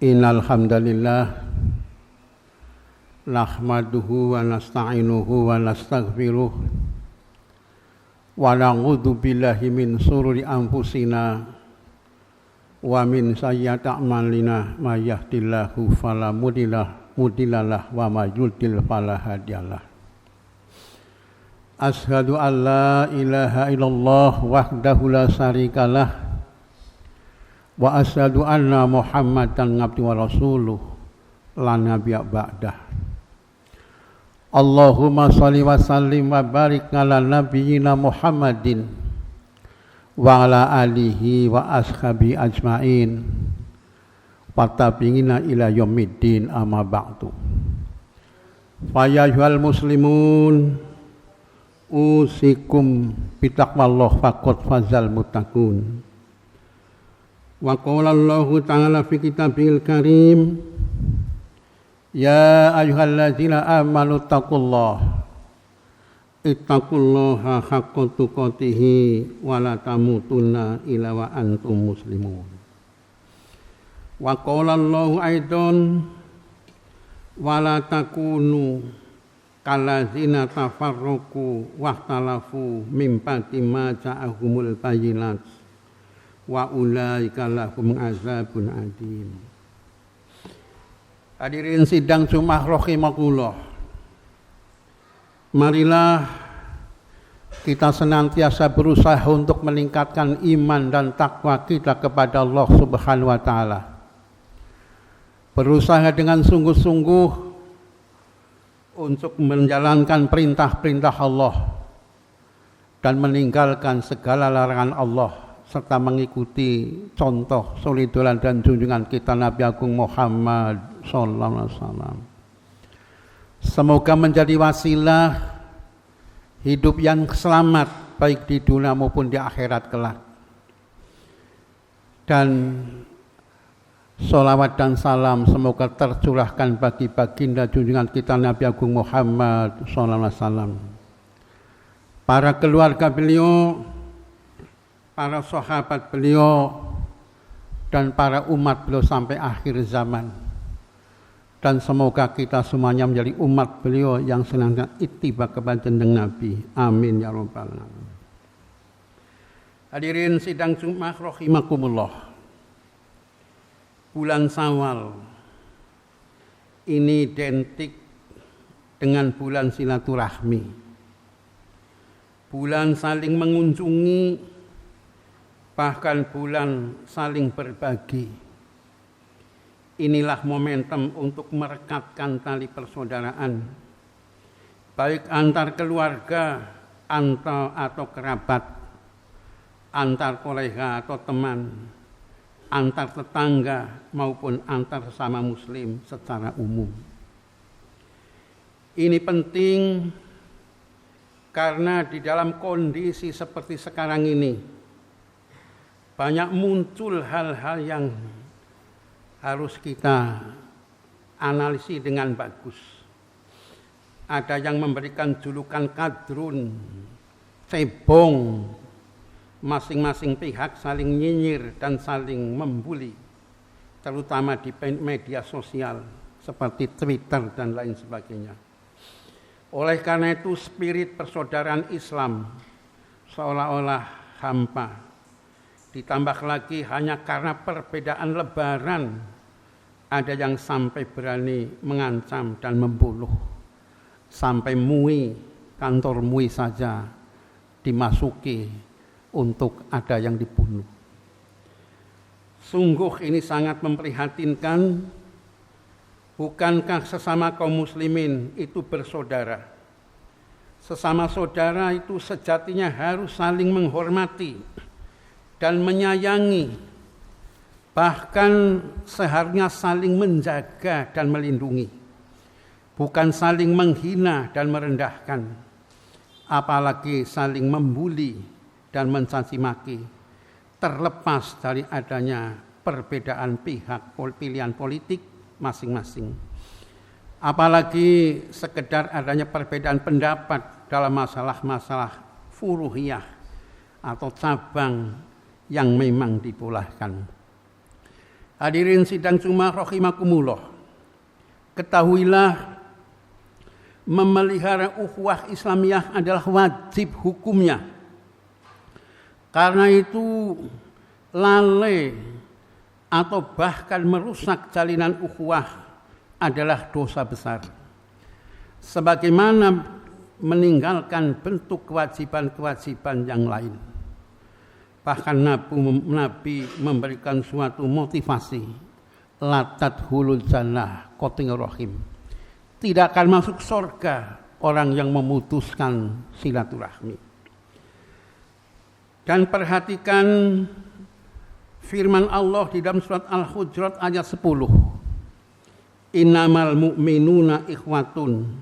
Innal hamdalillah nahmaduhu wa nasta'inuhu wa nastaghfiruh wa na'udzu billahi min shururi anfusina wa min sayyiati a'malina may yahdihillahu fala mudhillalah wa may yudhlil fala hadiyalah. Asyhadu an la ilaha illallah wahdahu la syarikalah wa asyhadu anna Muhammadan abduhu wa rasuluh la nabiyya ba'dah. Allahumma shalli wa sallim wa barik ala nabiyyina Muhammadin wa ala alihi wa ashabi ajmain wa tabi'ina ila yaumiddin amma ba'du. Fa ya ayyuhal muslimun usikum bitaqwallah faqad fazal muttaqun. Wa qala Allahu ta'ala fi kitabihil karim ya ayyuhalladzina amanu ittaqullaha haqqa tuqatih wa la tamutunna illa wa antum muslimun. Wa qala Allahu aidan wa la takunu kalladzina tafarraqu wahtalafu min ba'di ma ja'ahumul bayyinat wa ulaika lahum azabun adim. Hadirin sidang Jumat rahimakumullah. Marilah kita senantiasa berusaha untuk meningkatkan iman dan takwa kita kepada Allah Subhanahu wa taala. Berusaha dengan sungguh-sungguh untuk menjalankan perintah-perintah Allah dan meninggalkan segala larangan Allah, serta mengikuti contoh suri dan junjungan kita Nabi Agung Muhammad sallallahu alaihi wasallam. Semoga menjadi wasilah hidup yang selamat baik di dunia maupun di akhirat kelak. Dan sholawat dan salam semoga tercurahkan bagi baginda junjungan kita Nabi Agung Muhammad sallallahu alaihi wasallam, para keluarga beliau, para sahabat beliau, dan para umat beliau sampai akhir zaman. Dan semoga kita semuanya menjadi umat beliau yang senantiasa ittiba kepada jenjang Nabi. Amin ya rabbal alamin. Hadirin sidang Jumat rahimakumullah. Bulan Syawal ini identik dengan bulan silaturahmi, bulan saling mengunjungi, bahkan bulan saling berbagi. Inilah momentum untuk merekatkan tali persaudaraan, baik antar keluarga, atau kerabat, antar kolega atau teman, antar tetangga, maupun antar sesama muslim secara umum. Ini penting karena di dalam kondisi seperti sekarang ini banyak muncul hal-hal yang harus kita analisis dengan bagus. Ada yang memberikan julukan kadrun, cebong, masing-masing pihak saling nyinyir dan saling membuli, terutama di media sosial seperti Twitter dan lain sebagainya. Oleh karena itu spirit persaudaraan Islam seolah-olah hampa. Ditambah lagi hanya karena perbedaan lebaran, ada yang sampai berani mengancam dan membunuh. Sampai MUI, kantor MUI saja dimasuki untuk ada yang dibunuh. Sungguh ini sangat memprihatinkan. Bukankah sesama kaum muslimin itu bersaudara? Sesama saudara itu sejatinya harus saling menghormati dan menyayangi, bahkan seharusnya saling menjaga dan melindungi, bukan saling menghina dan merendahkan, apalagi saling membuli dan mencaci maki, terlepas dari adanya perbedaan pilihan politik masing-masing. Apalagi sekedar adanya perbedaan pendapat dalam masalah-masalah furuhiyah atau cabang yang memang dibolehkan. Hadirin sidang Jumat rahimakumullah. Ketahuilah, memelihara ukhuwah Islamiyah adalah wajib hukumnya. Karena itu lalai atau bahkan merusak jalinan ukhuwah adalah dosa besar. Sebagaimana meninggalkan bentuk kewajiban-kewajiban yang lain. Bahkan Nabi memberikan suatu motivasi, la tadkhulul jannah qati'ur rahim. Tidak akan masuk surga orang yang memutuskan silaturahmi. Dan perhatikan firman Allah di dalam surat Al-Hujurat ayat 10. Innamal mu'minuna ikhwatun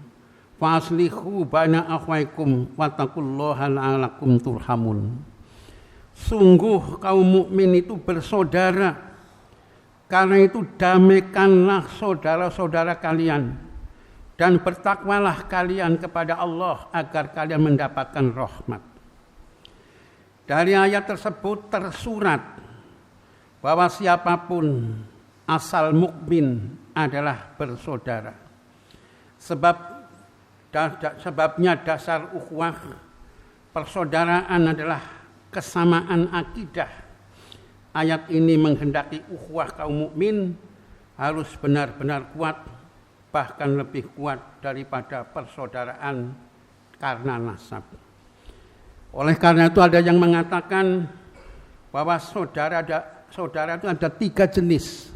faslihu baina akhwaikum wattaqullaha la'allakum turhamun. Sungguh kaum mukmin itu bersaudara. Karena itu damaikanlah saudara-saudara kalian dan bertakwalah kalian kepada Allah agar kalian mendapatkan rahmat. Dari ayat tersebut tersurat bahwa siapapun asal mukmin adalah bersaudara. Sebabnya dasar ukhuwah persaudaraan adalah kesamaan akidah. Ayat ini menghendaki ukhuwah kaum mukmin harus benar-benar kuat, bahkan lebih kuat daripada persaudaraan karena nasab. Oleh karena itu ada yang mengatakan bahwa saudara itu ada 3 jenis.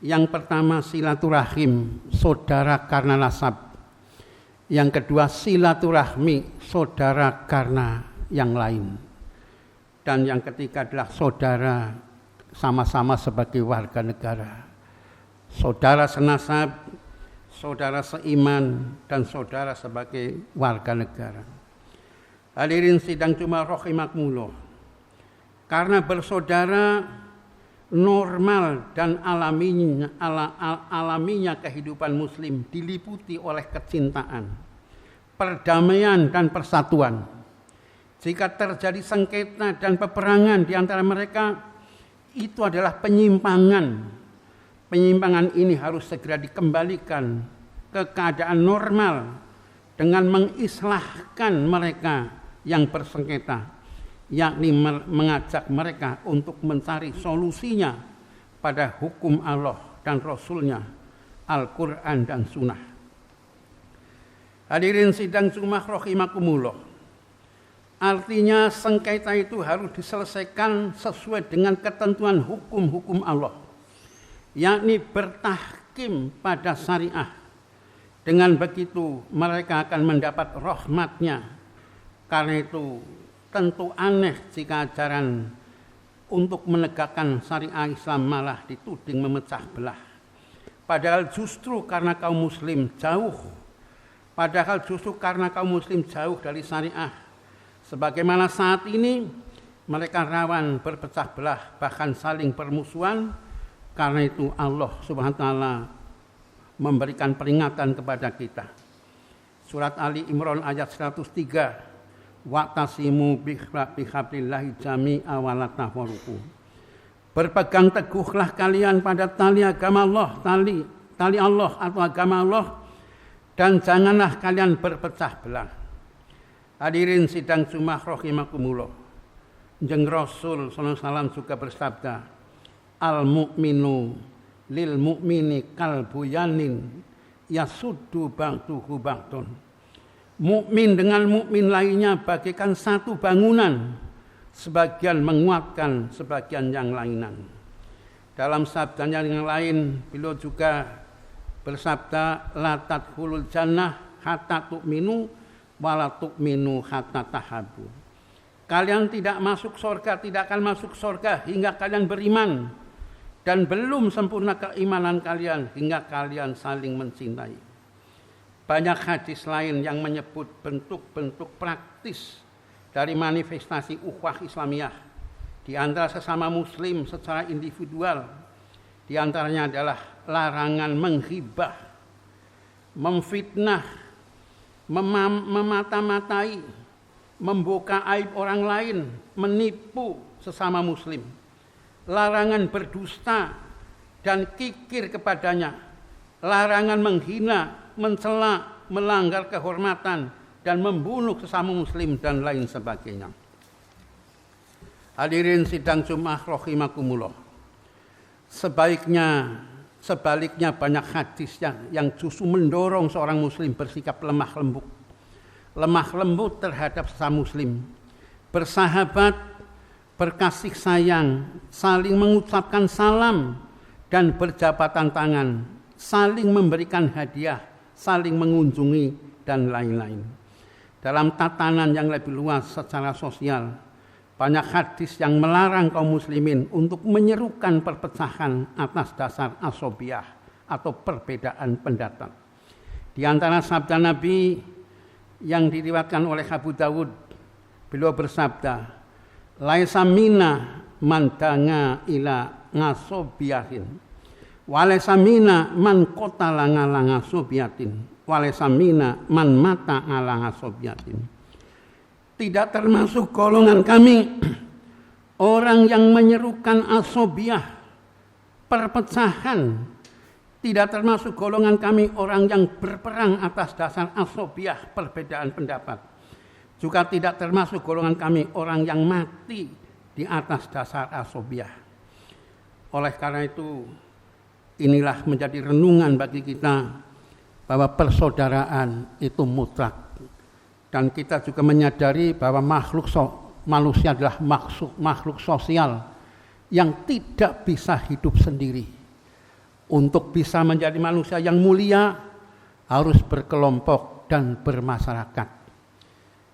Yang pertama silaturahim, saudara karena nasab. Yang kedua silaturahmi, saudara karena yang lain. Dan yang ketiga adalah saudara sama-sama sebagai warga negara. Saudara senasab, saudara seiman, dan saudara sebagai warga negara. Hadirin sidang Jumat rahimakumullah. Karena bersaudara normal dan alaminya kehidupan muslim diliputi oleh kecintaan, perdamaian dan persatuan. Jika terjadi sengketa dan peperangan di antara mereka, itu adalah penyimpangan. Penyimpangan ini harus segera dikembalikan ke keadaan normal dengan mengislahkan mereka yang bersengketa, yakni mengajak mereka untuk mencari solusinya pada hukum Allah dan Rasul-Nya, Al-Quran dan Sunnah. Hadirin sidang Jumat rahimakumullah. Artinya sengketa itu harus diselesaikan sesuai dengan ketentuan hukum-hukum Allah, yakni bertahkim pada syariah. Dengan begitu mereka akan mendapat rahmat-Nya. Karena itu tentu aneh jika ajaran untuk menegakkan syariah Islam malah dituding memecah belah. Padahal justru karena kaum muslim jauh dari syariah. Sebagaimana saat ini mereka rawan berpecah belah, bahkan saling permusuhan. Karena itu Allah Subhanahu wa taala memberikan peringatan kepada kita. Surat Ali Imran ayat 103. Wa'tasimu bihablillahi jami'a wa la tafarraqu. Berpegang teguhlah kalian pada tali agama Allah, tali Allah atau agama Allah, dan janganlah kalian berpecah belah. Hadirin sidang Jumat rahimakumullah. Jeng Rasul sallallahu alaihi wasallam juga bersabda, al-mu'minu lil mu'mini kalbuyanin yasuddu ba'duhu ba'dun. Mukmin dengan mukmin lainnya bagaikan satu bangunan, sebagian menguatkan sebagian yang lainan. Dalam sabdanya yang lain, beliau juga bersabda, la tadkhulul jannah hatta tu'minu wa la tu'minu hatta tahabbu. Kalian tidak masuk surga, tidak akan masuk surga hingga kalian beriman, dan belum sempurna keimanan kalian hingga kalian saling mencintai. Banyak hadis lain yang menyebut bentuk-bentuk praktis dari manifestasi ukhuwah Islamiyah di antara sesama muslim secara individual. Di antaranya adalah larangan menghibah, memfitnah, memata-matai, membuka aib orang lain, menipu sesama muslim. Larangan berdusta dan kikir kepadanya, larangan menghina, mencela, melanggar kehormatan, dan membunuh sesama muslim, dan lain sebagainya. Hadirin sidang Jumat rahimakumullah. Sebaliknya banyak hadis yang justru mendorong seorang muslim bersikap lemah lembut terhadap sesama muslim, bersahabat, berkasih sayang, saling mengucapkan salam dan berjabatan tangan, saling memberikan hadiah, saling mengunjungi, dan lain-lain. Dalam tatanan yang lebih luas secara sosial, banyak hadis yang melarang kaum muslimin untuk menyerukan perpecahan atas dasar asobiah atau perbedaan pendapat. Di antara sabda Nabi yang diriwayatkan oleh Abu Dawud, beliau bersabda, laisa mina man danga ila ngasobiyahin, walaisa mina man qatala ngala ngasobiyatin, walaisa mina man mata ala ngasobiyatin. Tidak termasuk golongan kami orang yang menyerukan asobiyah, perpecahan. Tidak termasuk golongan kami orang yang berperang atas dasar asobiyah, perbedaan pendapat. Juga tidak termasuk golongan kami orang yang mati di atas dasar asobiyah. Oleh karena itu, inilah menjadi renungan bagi kita bahwa persaudaraan itu mutlak. Dan kita juga menyadari bahwa manusia adalah makhluk sosial yang tidak bisa hidup sendiri. Untuk bisa menjadi manusia yang mulia, harus berkelompok dan bermasyarakat.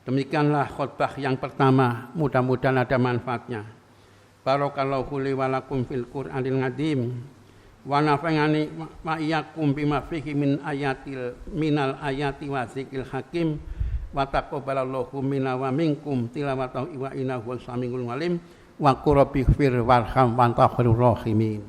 Demikianlah khutbah yang pertama, mudah-mudahan ada manfaatnya. Barakallahu li wa lakum fil Qur'anil Azim wa nafa'ani ma iyyakum bima fihi minal ayati wa dzikril hakim wa taqabbalallahu minna wa minkum tilawatahu wa innahu samiul alim wa qul rabbighfir warham wa anta khairur rahimin.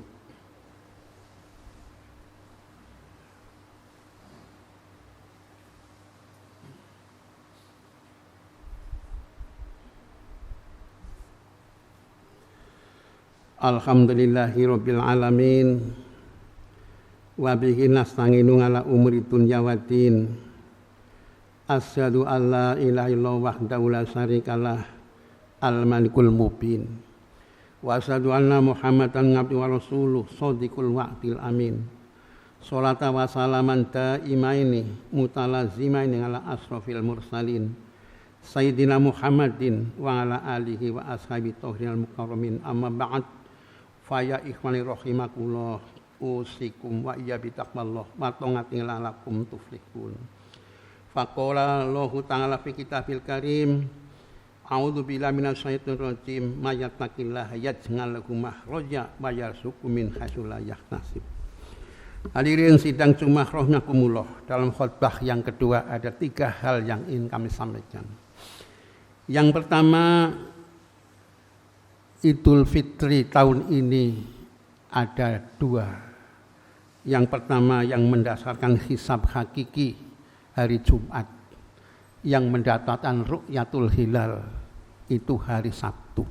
Alhamdulillahirabbil alamin wa bihi nasta'inu ala umuri dunya waddin. Asyhadu an la ilaha illallah wahdahu la syarikalah al-malikul mubin. Wa asyhadu anna Muhammadan abduhu wa rasuluh shadiqul wa'dil amin. Sholata wa salaman daimaini mutalazimaini ala asrofil mursalin Sayyidina Muhammadin wa ala alihi wa ashabi tauhidil mukarramin. Amma ba'd, faya ikhwani rahimakumullah, usikum wa iya bitaqwallah wa ta'atin la'alakum tuflihun. Faqala Allahu ta'ala fi kitabil karim, a'udzu billahi minasyaitonir rajim, may yattaqillaha yaj'al lahu makhraja wa yarzuqhu min haitsu la yahtasib. Hadirin sidang Jumat rahimakumullah, dalam khutbah yang kedua ada 3 hal yang ingin kami sampaikan. Yang pertama, Idul Fitri tahun ini ada 2. Yang pertama yang mendasarkan hisab hakiki hari Jumat, yang mendatangkan ru'yatul hilal itu hari Sabtu.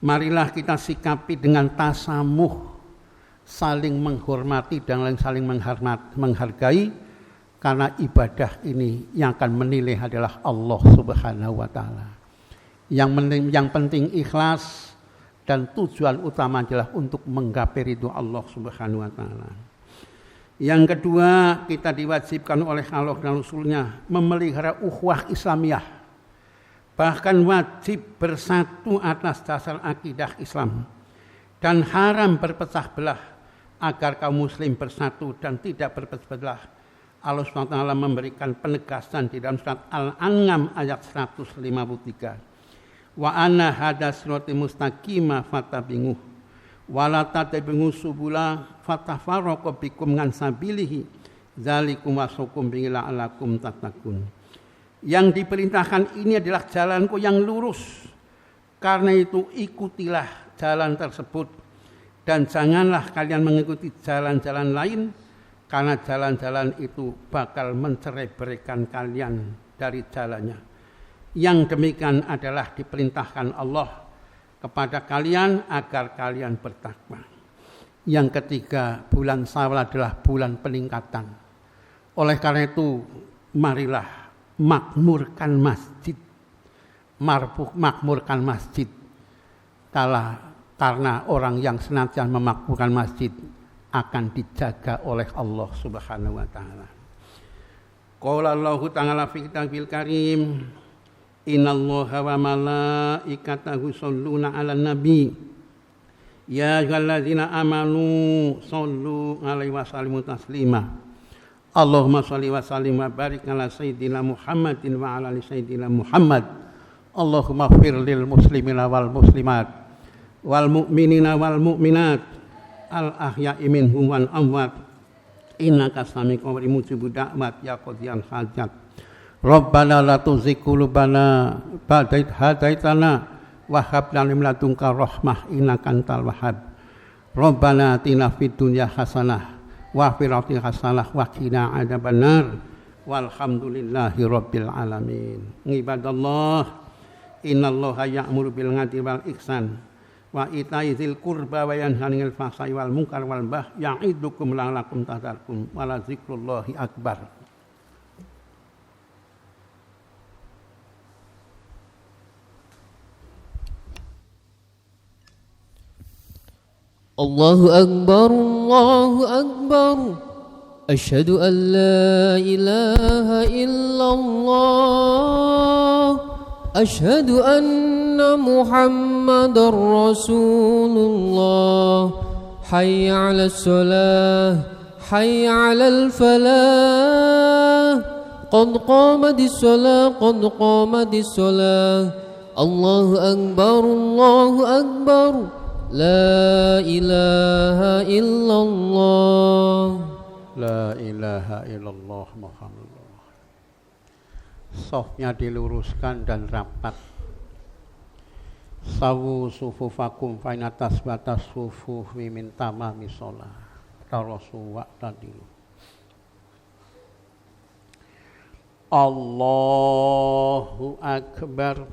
Marilah kita sikapi dengan tasamuh, saling menghormati dan saling menghargai, karena ibadah ini yang akan menilai adalah Allah Subhanahu wa taala. Yang penting ikhlas, dan tujuan utama adalah untuk menggapai ridho Allah Subhanahu wa taala. Yang kedua, kita diwajibkan oleh Allah dan Rasul-Nya memelihara ukhuwah Islamiyah, bahkan wajib bersatu atas dasar akidah Islam, dan haram berpecah belah agar kaum muslim bersatu dan tidak berpecah belah. Allah SWT memberikan penegasan di dalam surat Al-An'am ayat 153. Wa anna hadza sirati mustaqima fattabi'uh wala tattabi'u subula fatafarraqu bikum an sabilihi dzalikum wasukum bihi la'allakum tattaqun. Yang diperintahkan ini adalah jalanku yang lurus, karena itu ikutilah jalan tersebut dan janganlah kalian mengikuti jalan-jalan lain, karena jalan-jalan itu bakal mencerai-beraikan kalian dari jalannya. Yang demikian adalah diperintahkan Allah kepada kalian agar kalian bertakwa. Yang ketiga, bulan Syawal adalah bulan peningkatan. Oleh karena itu, marilah makmurkan masjid. Makmurkan masjid. Karena orang yang senantiasa memakmurkan masjid akan dijaga oleh Allah Subhanahu wa taala. Qala Allah ta'ala fi kitabil karim, innallaha wa malaikatahu shalluna 'alan nabi. Ya ayyuhalladzina amanu shallu 'alaihi wa sallimu taslima. Allahumma shalli wa sallim wa barik ala sayyidina Muhammadin wa ala ali sayyidina Muhammad. Allahumma ighfir lil muslimina wal muslimat wal mu'minina wal mu'minat al ahya'i minhum wal amwat. Innaka sami'un qaribun mujibud da'wat ya qadiyal hajat. Rabbana la tuzigh qulubana ba'da idh hadaitana wa hab lana min ladunka rahmah innaka antal wahhab. Rabbana atina fid dunya hasanah wa fil akhirati hasanah wa qina adzabannar. Walhamdulillahi rabbil alamin. Ibadallah, innallaha ya'muru bil 'adli wal ihsan wa ita'i dzil qurba wa yanha 'anil fahsya'i wal munkar wal baghi ya'idukum la'allakum tadhakkarun. Wa la dzikrullahi akbar. Allahu Akbar, Allahu Akbar. Asyhadu an la ilaha illallah. Asyhadu anna Muhammadar Rasulullah. Hayya 'alas salah, hayya 'alal falah. Qad qamatis salah, qad qamatis salah. Allahu Akbar, Allahu Akbar. La ilaha illallah. La ilaha illallah Muhammadullah. Safnya diluruskan dan rapat. Sawu sufufakum fa in tasbatas sufufi min tamami shalah. Tarasu wa tadilu. Allahu akbar.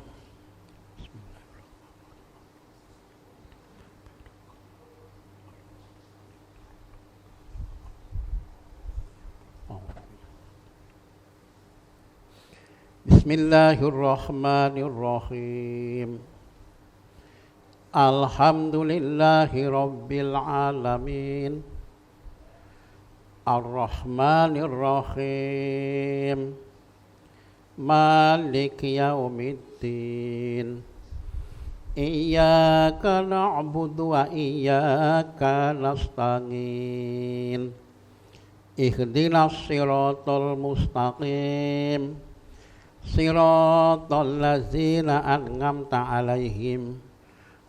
Bismillahirrahmanirrahim. Alhamdulillahi rabbil alamin. Ar-Rahmanir-Rahim. Maliki yaumiddin. Iyyaka na'budu wa iyyaka nasta'in. Ihdinas siratal mustaqim. Siratal ladzina an'amta 'alaihim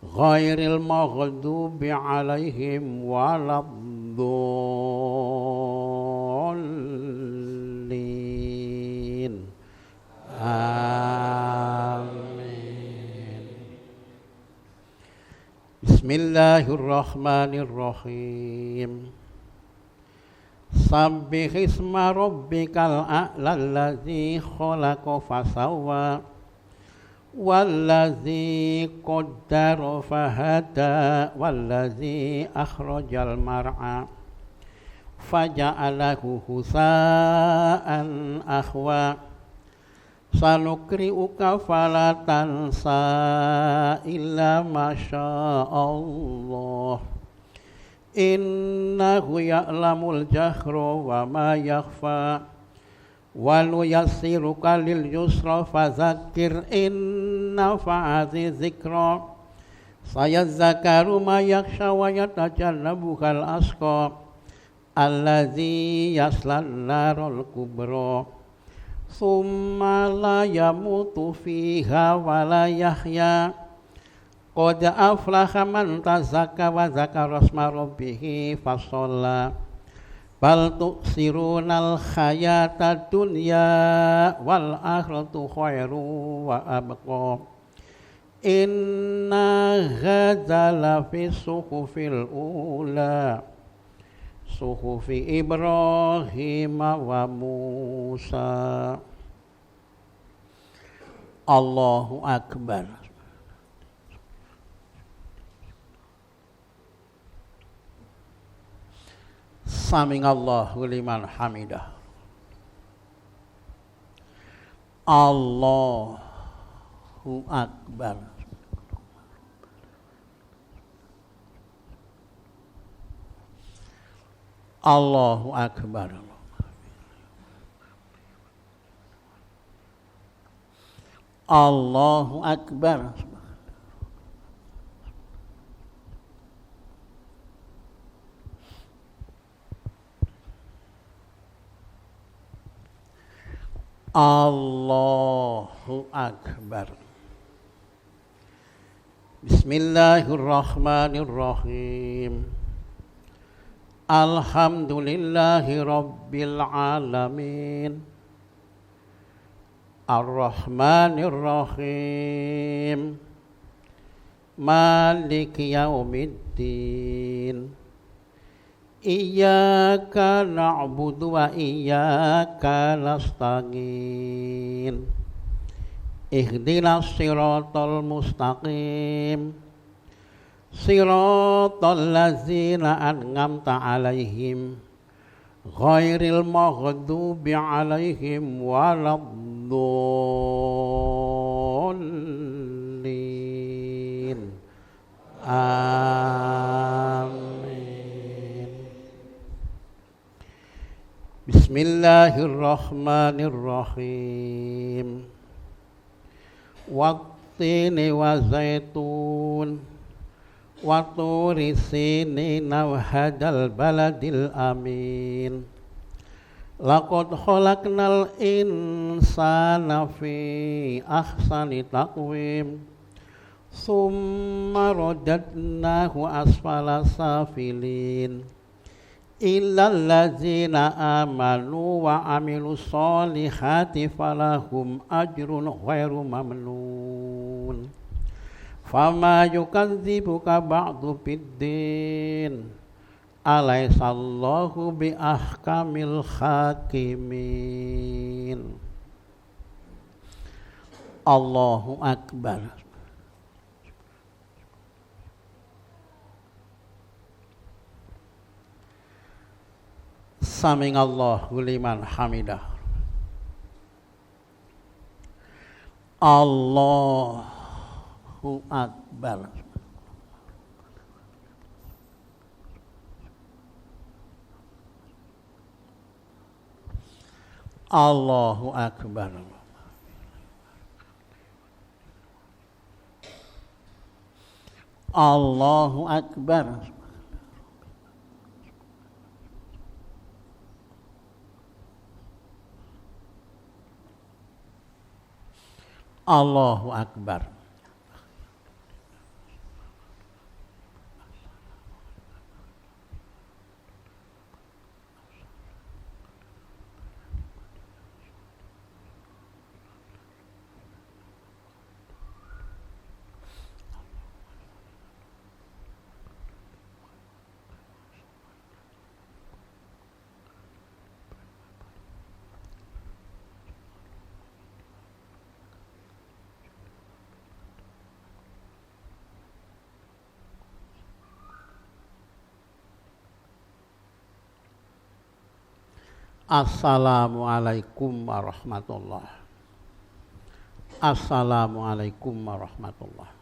ghairil maghdubi 'alaihim waladdallin. Amin. Bismillahirrahmanirrahim. Sabbih isma rabbikal a'la allazi khalaqa fasawwa wallazi qaddara fahada wallazi akhrajal mar'a faja'alahu husa'an akhwa. Sanukri'uka fala tansa illa masya'allah. Innahu ya'lamul jahra wa ma yakhfa. Wa nuyassiruka lil yusra fadzakkir in nafa'ati dzikra. Sayadzakaru ma yakhsha wa yatajannabuhal asqa allazi yaslan narul kubra. Tsumma la yamutu fiha wa la yahya. Qad aflaha man tazakka wa dzakara asma rabbih fasalla. Bal tu'sirunal hayatad dunya wal akhiratu khairu wa abqa. Inna hadza lafi suhufil ula suhufi Ibrahim wa Musa. Allahu akbar. Sami'allahu liman hamidah. Allahu akbar. Allahu akbar. Allahu akbar. Allahu akbar. Bismillahirrahmanirrahim. Alhamdulillahi rabbil alamin. Ar-Rahmanir-Rahim. Maliki yaumiddin. Iyyaka na'budu wa iyyaka nasta'in. Ihdinas siratal mustaqim. Siratal ladzina an'amta 'alaihim ghairil maghdubi 'alaihim waladdallin. Amin. Bismillahirrahmanirrahim. Wattini wa zaitun wa turi sinin wa hadal baladil amin. Laqad khalaqnal insana fi ahsani taqwim summa radadnahu asfala safilin. Illal ladzina amanu wa amilus solihati falahum ajrun ghairu mamnun. Fama yukadzibuka ba'du biddin. Alaisallahu bi ahkamil hakimin. Allahu akbar. Sami'allahu liman hamidah. Allahu akbar. Allahu akbar. Allahu akbar. Allahu akbar. Assalamualaikum warahmatullahi. Assalamualaikum warahmatullahi.